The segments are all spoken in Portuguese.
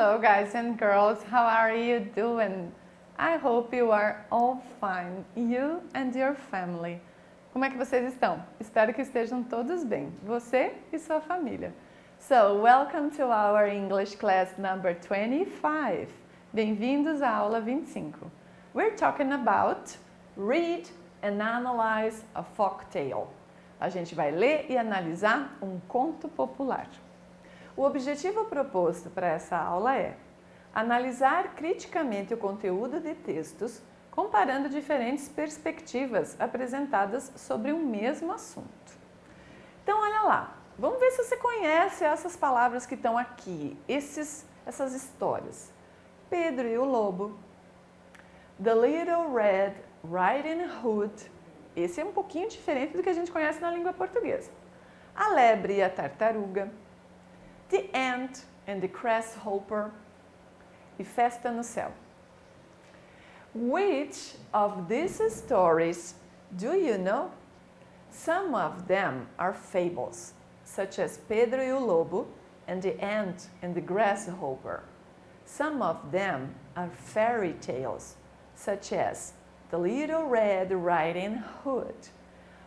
Hello guys and girls, how are you doing? I hope you are all fine, you and your family. Como é que vocês estão? Espero que estejam todos bem, você e sua família. So, welcome to our English class number 25. Bem-vindos à aula 25. We're talking about read and analyze a folk tale. A gente vai ler e analisar um conto popular. O objetivo proposto para essa aula é analisar criticamente o conteúdo de textos, comparando diferentes perspectivas apresentadas sobre o mesmo assunto. Então, olha lá, vamos ver se você conhece essas palavras que estão aqui, essas histórias. Pedro e o Lobo, The Little Red Riding Hood, esse é um pouquinho diferente do que a gente conhece na língua portuguesa. A Lebre e a Tartaruga, The Ant and the Grasshopper e Festa no Céu. Which of these stories do you know? Some of them are fables, such as Pedro e o Lobo and the Ant and the Grasshopper. Some of them are fairy tales, such as The Little Red Riding Hood,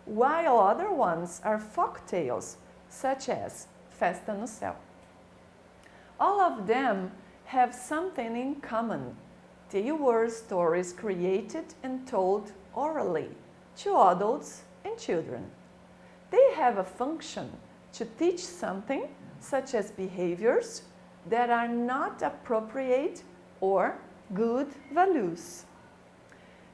while other ones are folk tales, such as Festa no Céu. All of them have something in common. They were stories created and told orally to adults and children. They have a function to teach something, such as behaviors that are not appropriate or good values.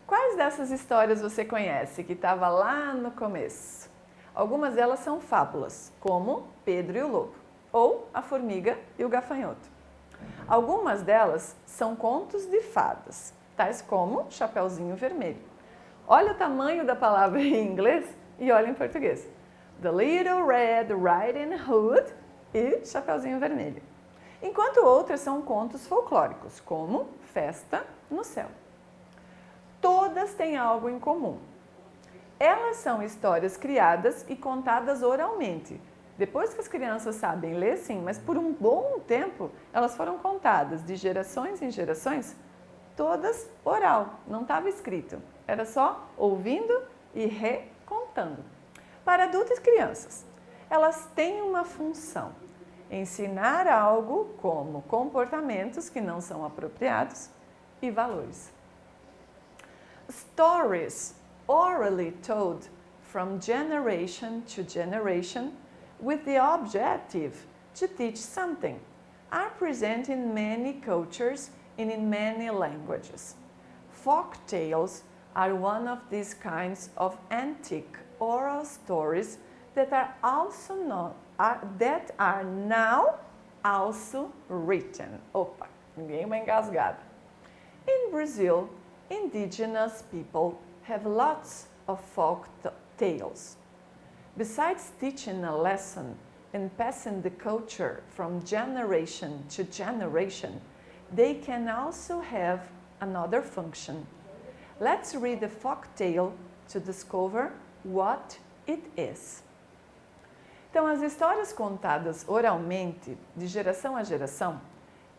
Quais dessas histórias você conhece que estava lá no começo? Algumas delas são fábulas, como Pedro e o Lobo, ou A Formiga e o Gafanhoto. Algumas delas são contos de fadas, tais como Chapeuzinho Vermelho. Olha o tamanho da palavra em inglês e olha em português. The Little Red Riding Hood e Chapeuzinho Vermelho. Enquanto outras são contos folclóricos, como Festa no Céu. Todas têm algo em comum. Elas são histórias criadas e contadas oralmente. Depois que as crianças sabem ler, sim, mas por um bom tempo elas foram contadas de gerações em gerações, todas oral, não estava escrito. Era só ouvindo e recontando. Para adultos e crianças, elas têm uma função: ensinar algo como comportamentos que não são apropriados e valores. Stories orally told from generation to generation with the objective to teach something are present in many cultures and in many languages. Folk tales are one of these kinds of antique oral stories that are now also written. Opa, ninguém vai engasgado. In Brazil, indigenous people have lots of folk tales. Besides teaching a lesson and passing the culture from generation to generation, they can also have another function. Let's read the folk tale to discover what it is. Então, as histórias contadas oralmente, de geração a geração,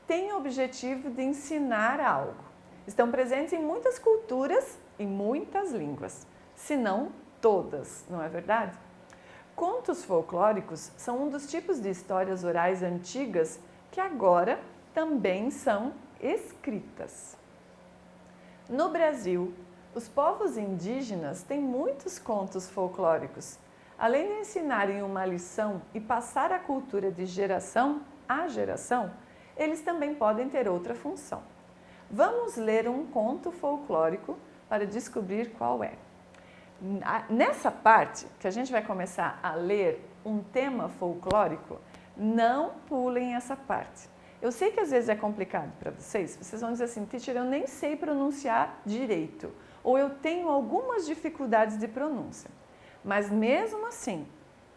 têm o objetivo de ensinar algo. Estão presentes em muitas culturas e muitas línguas, se não todas, não é verdade? Contos folclóricos são um dos tipos de histórias orais antigas que agora também são escritas. No Brasil, os povos indígenas têm muitos contos folclóricos. Além de ensinarem uma lição e passar a cultura de geração a geração, eles também podem ter outra função. Vamos ler um conto folclórico para descobrir qual é. Nessa parte, que a gente vai começar a ler um tema folclórico, não pulem essa parte. Eu sei que às vezes é complicado para vocês vão dizer assim, teacher, eu nem sei pronunciar direito, ou eu tenho algumas dificuldades de pronúncia. Mas mesmo assim,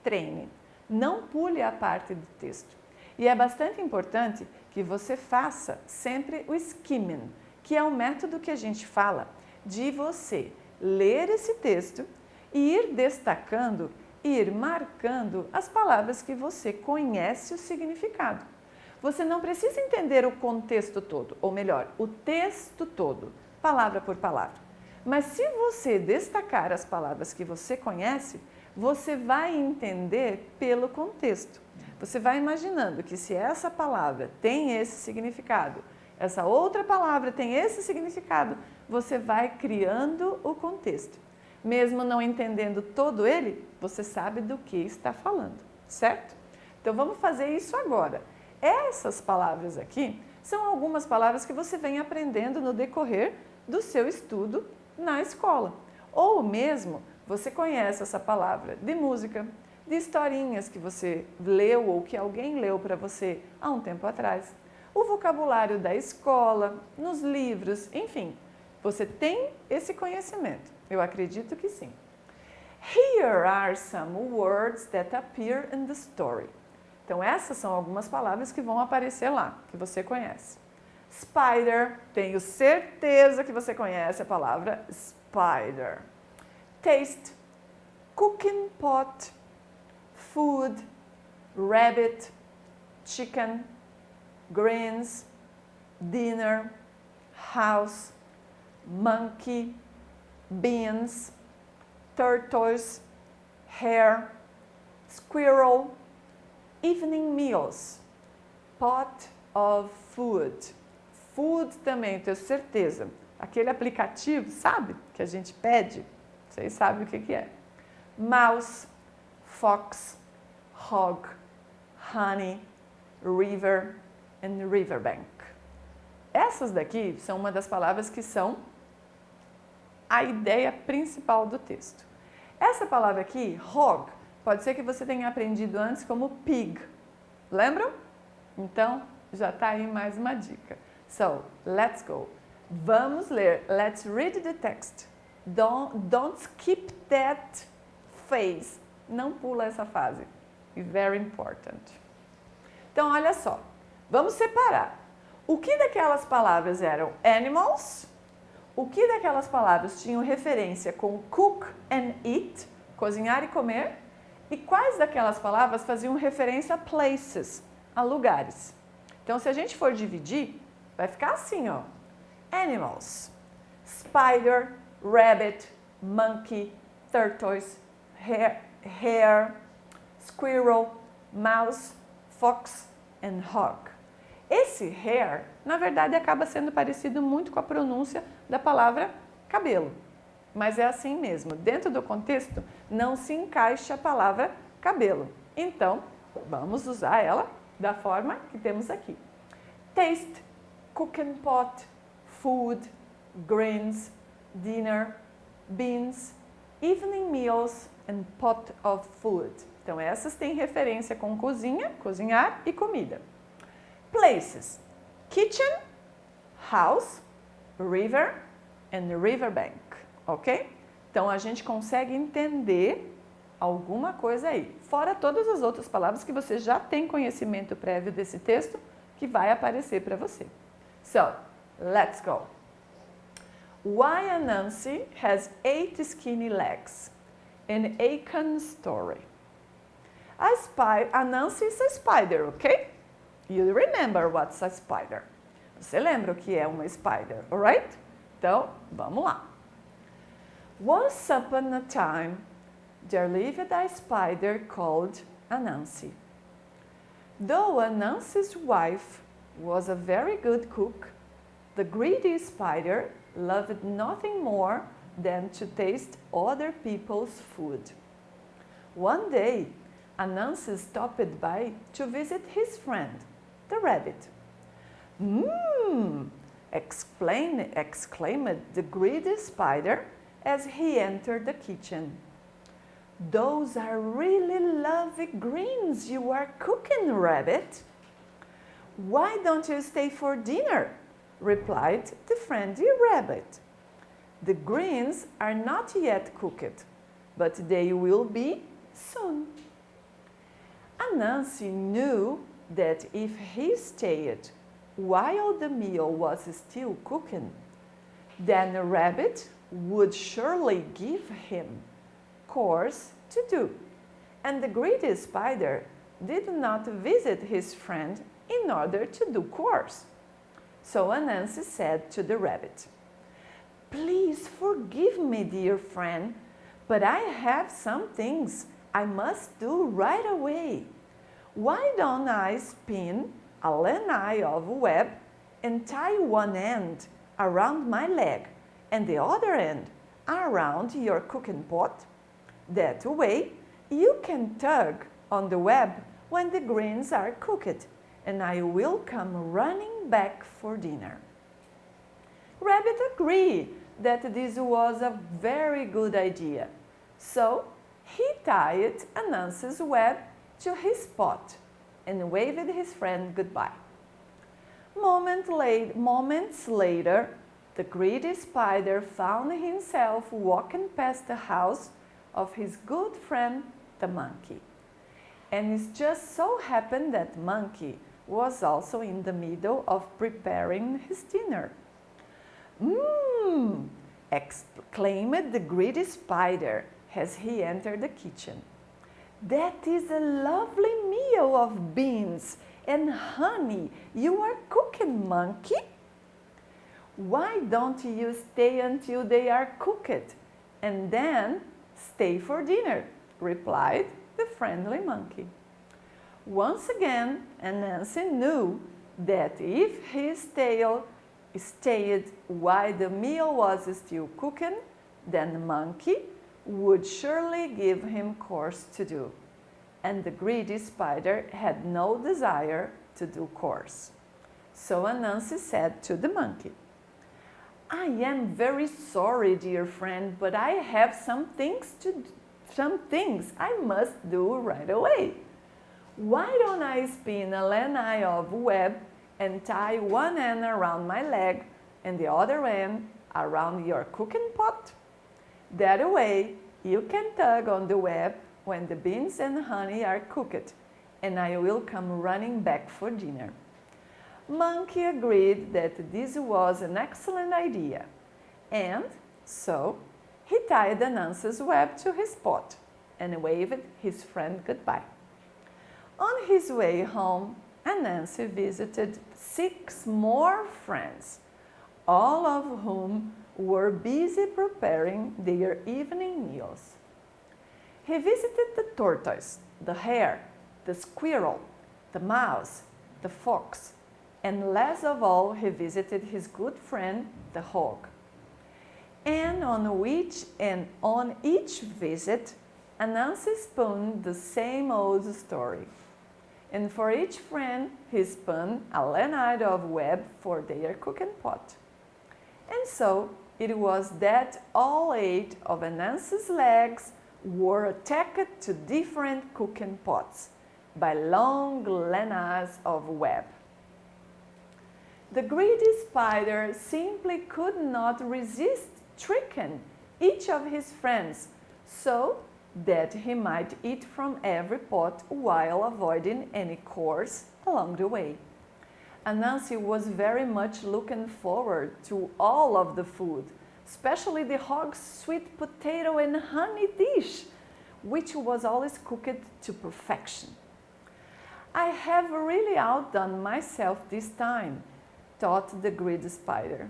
treine, não pule a parte do texto. E é bastante importante que você faça sempre o skimming, que é o método que a gente fala de você ler esse texto e ir destacando, ir marcando as palavras que você conhece o significado. Você não precisa entender o contexto todo, ou melhor, o texto todo, palavra por palavra. Mas se você destacar as palavras que você conhece, você vai entender pelo contexto. Você vai imaginando que se essa palavra tem esse significado, essa outra palavra tem esse significado, você vai criando o contexto. Mesmo não entendendo todo ele, você sabe do que está falando, certo? Então vamos fazer isso agora. Essas palavras aqui são algumas palavras que você vem aprendendo no decorrer do seu estudo na escola. Ou mesmo você conhece essa palavra de música, de historinhas que você leu ou que alguém leu para você há um tempo atrás. O vocabulário da escola, nos livros, enfim. Você tem esse conhecimento? Eu acredito que sim. Here are some words that appear in the story. Então, essas são algumas palavras que vão aparecer lá, que você conhece. Spider, tenho certeza que você conhece a palavra spider. Taste, cooking pot, food, rabbit, chicken, greens, dinner, house, monkey, beans, tortoise, hare, squirrel, evening meals, pot of food. Food também, tenho certeza. Aquele aplicativo, sabe? Que a gente pede. Vocês sabem o que é. Mouse, fox, hog, honey, river and riverbank. Essas daqui são uma das palavras que são a ideia principal do texto. Essa palavra aqui, hog, pode ser que você tenha aprendido antes como pig. Lembram? Então, já está aí mais uma dica. So, let's go. Vamos ler. Let's read the text. Don't skip that phase. Não pula essa fase. Very important. Então, olha só. Vamos separar. O que daquelas palavras eram animals? O que daquelas palavras tinham referência com cook and eat, cozinhar e comer? E quais daquelas palavras faziam referência a places, a lugares? Então, se a gente for dividir, vai ficar assim, ó. Animals, spider, rabbit, monkey, tortoise, hare, squirrel, mouse, fox and hog. Esse hair, na verdade, acaba sendo parecido muito com a pronúncia da palavra cabelo. Mas é assim mesmo. Dentro do contexto, não se encaixa a palavra cabelo. Então, vamos usar ela da forma que temos aqui. Taste, cooking pot, food, greens, dinner, beans, evening meals and pot of food. Então, essas têm referência com cozinha, cozinhar e comida. Places, kitchen, house, river and riverbank, ok? Então, a gente consegue entender alguma coisa aí, fora todas as outras palavras que você já tem conhecimento prévio desse texto, que vai aparecer para você. So, let's go. Why Anansi has 8 skinny legs? An Aiken story. Anansi is a spider, ok? You remember what's a spider. Você lembra o que é uma spider, alright? Então, vamos lá. Once upon a time, there lived a spider called Anansi. Though Anansi's wife was a very good cook, the greedy spider loved nothing more than to taste other people's food. One day, Anansi stopped by to visit his friend, the rabbit. Exclaimed the greedy spider as he entered the kitchen. Those are really lovely greens you are cooking, rabbit. Why don't you stay for dinner? Replied the friendly rabbit. The greens are not yet cooked, but they will be soon. Anansi knew that if he stayed while the meal was still cooking, then the rabbit would surely give him chores to do, and the greedy spider did not visit his friend in order to do chores. So Anansi said to the rabbit, "Please forgive me, dear friend, but I have some things I must do right away. Why don't I spin a lanai of web and tie one end around my leg and the other end around your cooking pot? That way you can tug on the web when the greens are cooked, and I will come running back for dinner." Rabbit agreed that this was a very good idea, so he tied Anansi's web to his pot and waved his friend goodbye. Moments later, the greedy spider found himself walking past the house of his good friend, the monkey. And it just so happened that monkey was also in the middle of preparing his dinner. "Mmm!" exclaimed the greedy spider as he entered the kitchen. "That is a lovely meal of beans and honey you are cooking, monkey. Why don't you stay until they are cooked and then stay for dinner?" replied the friendly monkey. Once again, Anansi knew that if he stayed while the meal was still cooking, then the monkey would surely give him chores to do. And the greedy spider had no desire to do chores. So Anansi said to the monkey, "I am very sorry, dear friend, but I have some things I must do right away. Why don't I spin a lanai of web and tie one end around my leg and the other end around your cooking pot? That way you can tug on the web when the beans and honey are cooked, and I will come running back for dinner." Monkey agreed that this was an excellent idea, and so he tied Anansi's web to his pot and waved his friend goodbye. On his way home, Anansi visited 6 more friends, all of whom were busy preparing their evening meals. He visited the tortoise, the hare, the squirrel, the mouse, the fox, and last of all, he visited his good friend, the hog. And on each visit, Anansi spun the same old story. And for each friend, he spun a lanai of web for their cooking pot. And so it was that all 8 of Anansi's legs were attached to different cooking pots by long lanais of web. The greedy spider simply could not resist tricking each of his friends so that he might eat from every pot while avoiding any chores along the way. Anansi was very much looking forward to all of the food, especially the hog's sweet potato and honey dish, which was always cooked to perfection. "I have really outdone myself this time," thought the greedy spider.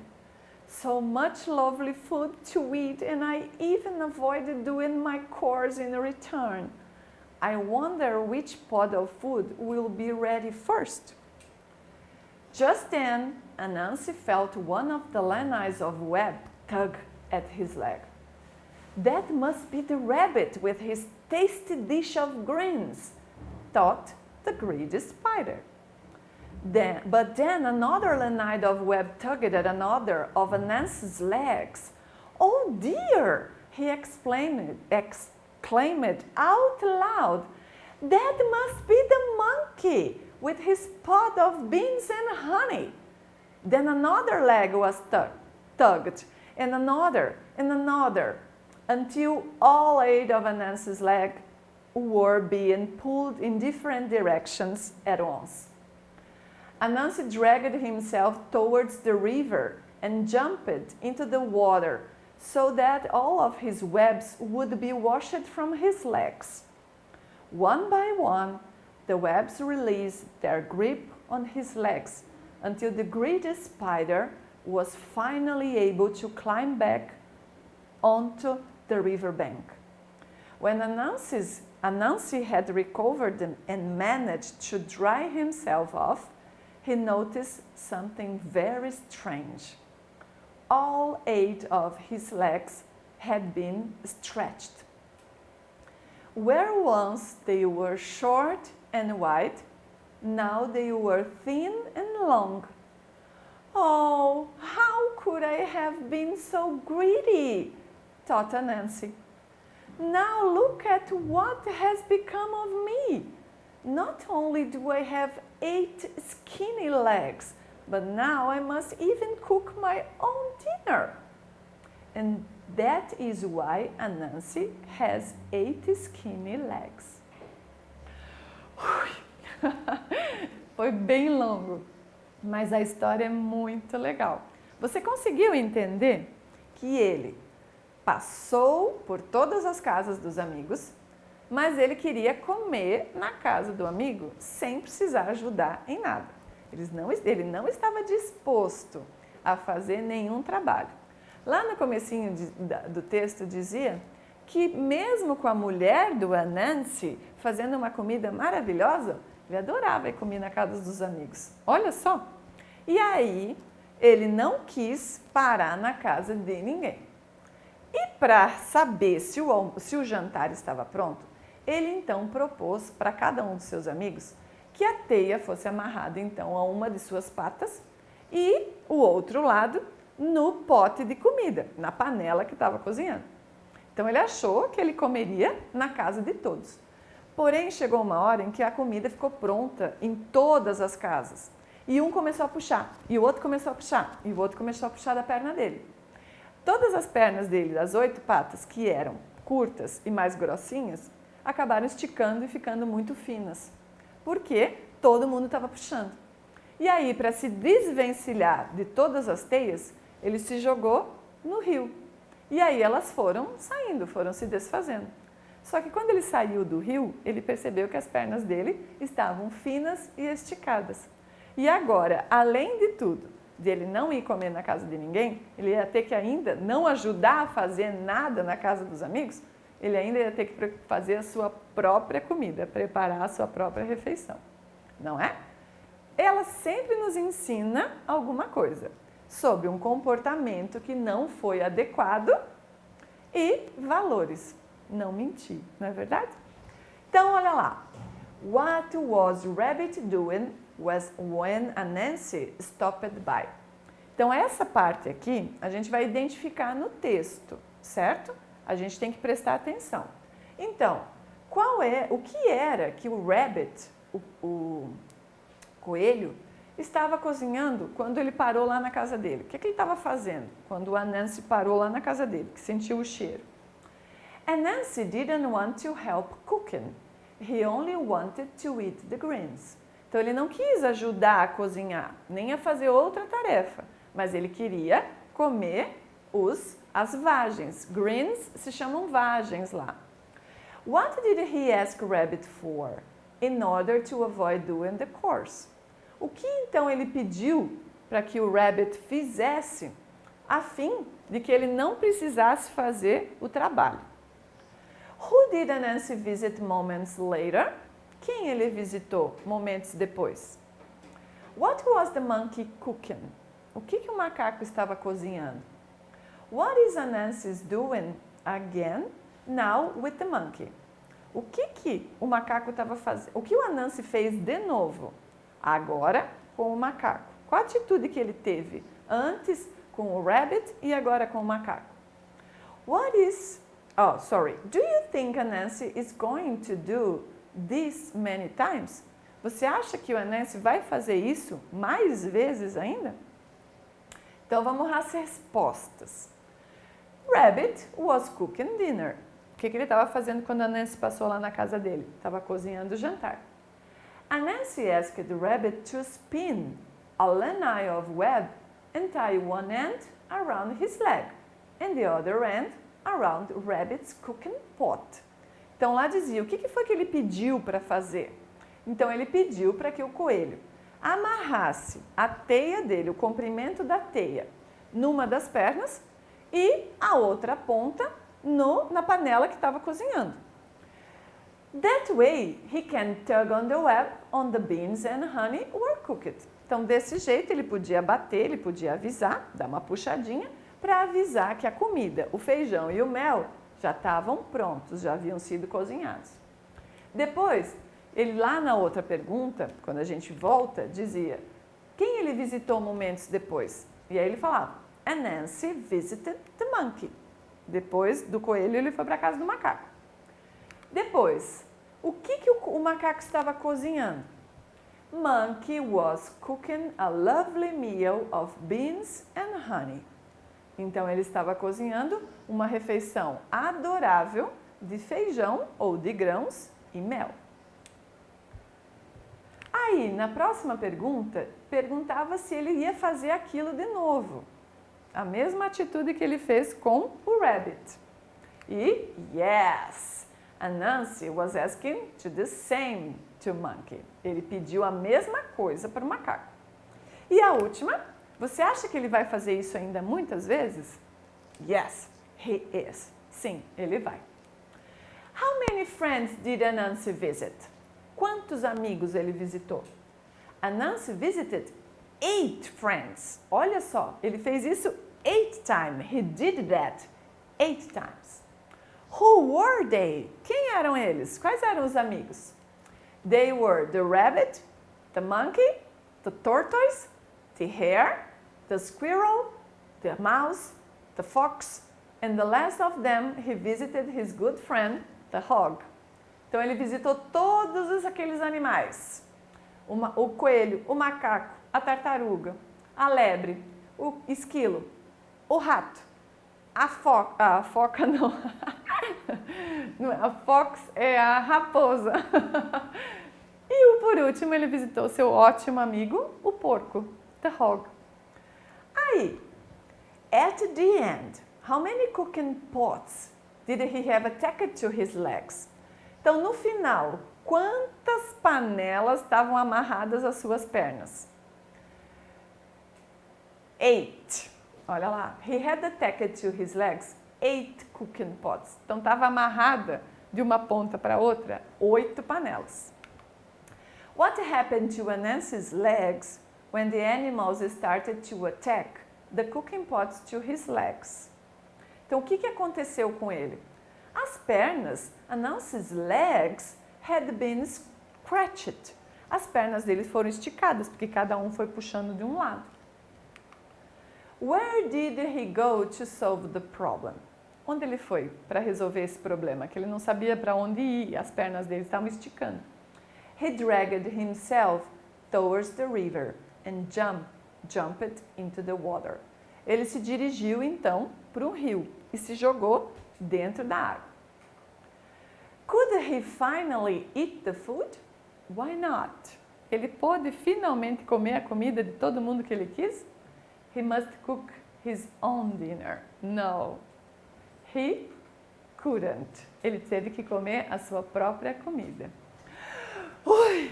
"So much lovely food to eat, and I even avoided doing my chores in return. I wonder which pot of food will be ready first." Just then, Anansi felt one of the lanais of web tug at his leg. "That must be the rabbit with his tasty dish of greens," thought the greedy spider. But then another lanai of web tugged at another of Anansi's legs. "Oh dear!" he exclaimed out loud. "That must be the monkey with his pot of beans and honey." Then another leg was tugged, and another, until all 8 of Anansi's legs were being pulled in different directions at once. Anansi dragged himself towards the river and jumped into the water so that all of his webs would be washed from his legs. One by one, the webs released their grip on his legs until the greedy spider was finally able to climb back onto the riverbank. When Anansi had recovered and managed to dry himself off, he noticed something very strange. All 8 of his legs had been stretched. Where once they were short and wide, now they were thin and long. Oh, how could I have been so greedy? Thought Anansi. Now look at what has become of me. Not only do I have 8 skinny legs, but now I must even cook my own dinner. And that is why Anansi has 8 skinny legs. Foi bem longo, mas a história é muito legal. Você conseguiu entender que ele passou por todas as casas dos amigos, mas ele queria comer na casa do amigo sem precisar ajudar em nada. Ele não estava disposto a fazer nenhum trabalho. Lá no comecinho do texto dizia que mesmo com a mulher do Anansi fazendo uma comida maravilhosa, ele adorava ir comer na casa dos amigos. Olha só! E aí, ele não quis parar na casa de ninguém. E para saber se o jantar estava pronto, ele então propôs para cada um dos seus amigos que a teia fosse amarrada então a uma de suas patas e o outro lado no pote de comida, na panela que estava cozinhando. Então ele achou que ele comeria na casa de todos. Porém, chegou uma hora em que a comida ficou pronta em todas as casas. E um começou a puxar, e o outro começou a puxar, e o outro começou a puxar da perna dele. Todas as pernas dele, das 8 patas, que eram curtas e mais grossinhas, acabaram esticando e ficando muito finas. Porque todo mundo estava puxando. E aí, para se desvencilhar de todas as teias, ele se jogou no rio. E aí elas foram saindo, foram se desfazendo. Só que quando ele saiu do rio, ele percebeu que as pernas dele estavam finas e esticadas. E agora, além de tudo, de ele não ir comer na casa de ninguém, ele ia ter que ainda não ajudar a fazer nada na casa dos amigos, ele ainda ia ter que fazer a sua própria comida, preparar a sua própria refeição. Não é? Ela sempre nos ensina alguma coisa sobre um comportamento que não foi adequado e valores. Não mentir, não é verdade? Então, olha lá. What was Rabbit doing was when Anansi stopped by? Então, essa parte aqui, a gente vai identificar no texto, certo? A gente tem que prestar atenção. Então, o que era que o Rabbit, o coelho, estava cozinhando quando ele parou lá na casa dele? O que ele estava fazendo quando o Anansi parou lá na casa dele, que sentiu o cheiro? Anansi didn't want to help cooking. He only wanted to eat the greens. Então, ele não quis ajudar a cozinhar, nem a fazer outra tarefa, mas ele queria comer as vagens. Greens se chamam vagens lá. What did he ask Rabbit for in order to avoid doing the chores? O que então ele pediu para que o Rabbit fizesse a fim de que ele não precisasse fazer o trabalho? Who did Anansi visit moments later? Quem ele visitou momentos depois? What was the monkey cooking? O que o macaco estava cozinhando? What is Anansi doing again now with the monkey? O que o macaco estava fazendo? O que o Anansi fez de novo? Agora com o macaco. Qual a atitude que ele teve antes com o rabbit e agora com o macaco? Do you think Anansi is going to do this many times? Você acha que o Anansi vai fazer isso mais vezes ainda? Então vamos às respostas. Rabbit was cooking dinner. O que ele estava fazendo quando Anansi passou lá na casa dele? Estava cozinhando o jantar. Anansi asked the rabbit to spin a lanai of web and tie one end around his leg and the other end around Rabbit's cooking pot. Então lá dizia, o que foi que ele pediu para fazer? Então ele pediu para que o coelho amarrasse a teia dele, o comprimento da teia, numa das pernas e a outra ponta na panela que estava cozinhando. That way, he can tug on the web on the beans and honey were cooked. Então, desse jeito, ele podia bater, ele podia avisar, dar uma puxadinha, para avisar que a comida, o feijão e o mel já estavam prontos, já haviam sido cozinhados. Depois, ele lá na outra pergunta, quando a gente volta, dizia, quem ele visitou momentos depois? E aí ele falava, and Nancy visited the monkey. Depois do coelho, ele foi para a casa do macaco. Depois, o que o macaco estava cozinhando? Monkey was cooking a lovely meal of beans and honey. Então, ele estava cozinhando uma refeição adorável de feijão ou de grãos e mel. Aí, na próxima pergunta, perguntava se ele ia fazer aquilo de novo. A mesma atitude que ele fez com o rabbit. E, yes, and Nancy was asking to do the same to monkey. Ele pediu a mesma coisa para o macaco. E a última, você acha que ele vai fazer isso ainda muitas vezes? Yes, he is. Sim, ele vai. How many friends did Anansi visit? Quantos amigos ele visitou? Anansi visited 8 friends. Olha só, ele fez isso 8 times. He did that 8 times. Who were they? Quem eram eles? Quais eram os amigos? They were the rabbit, the monkey, the tortoise, the hare, the squirrel, the mouse, the fox, and the last of them he visited his good friend, the hog. Então ele visitou todos aqueles animais. O coelho, o macaco, a tartaruga, a lebre, o esquilo, o rato, a foca não. A fox é a raposa. E por último ele visitou seu ótimo amigo, o porco, the hog. Aí, at the end, how many cooking pots did he have attached to his legs? Então, no final, quantas panelas estavam amarradas às suas pernas? 8. Olha lá. He had attached to his legs 8 cooking pots. Então, estava amarrada de uma ponta para outra 8 panelas. What happened to Anansi's legs when the animals started to attack the cooking pots to his legs? Então, o que aconteceu com ele? As pernas, Anansi's legs, had been scratched. As pernas dele foram esticadas, porque cada um foi puxando de um lado. Where did he go to solve the problem? Onde ele foi para resolver esse problema? Que ele não sabia para onde ir, as pernas dele estavam esticando. He dragged himself towards the river and jumped into the water. Ele se dirigiu então para um rio e se jogou dentro da água. Could he finally eat the food? Why not? Ele pôde finalmente comer a comida de todo mundo que ele quis? He must cook his own dinner. No, he couldn't. Ele teve que comer a sua própria comida. Ui!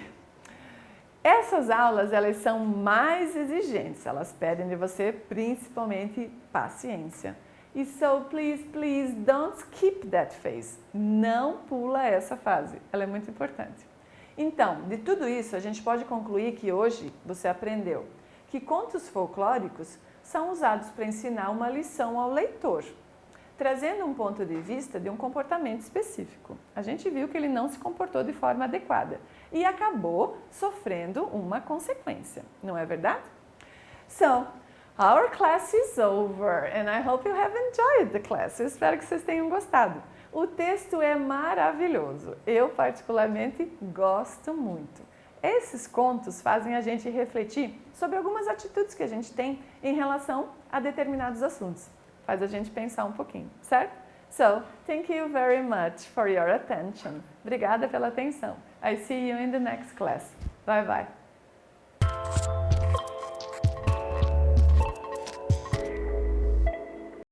Essas aulas, elas são mais exigentes. Elas pedem de você principalmente paciência. E so, please, don't skip that phase. Não pula essa fase. Ela é muito importante. Então, de tudo isso, a gente pode concluir que hoje você aprendeu que contos folclóricos são usados para ensinar uma lição ao leitor, trazendo um ponto de vista de um comportamento específico. A gente viu que ele não se comportou de forma adequada e acabou sofrendo uma consequência. Não é verdade? So, our class is over and I hope you have enjoyed the class. Eu espero que vocês tenham gostado. O texto é maravilhoso. Eu particularmente gosto muito. Esses contos fazem a gente refletir sobre algumas atitudes que a gente tem em relação a determinados assuntos. Faz a gente pensar um pouquinho, certo? So, thank you very much for your attention. Obrigada pela atenção. I see you in the next class. Bye bye.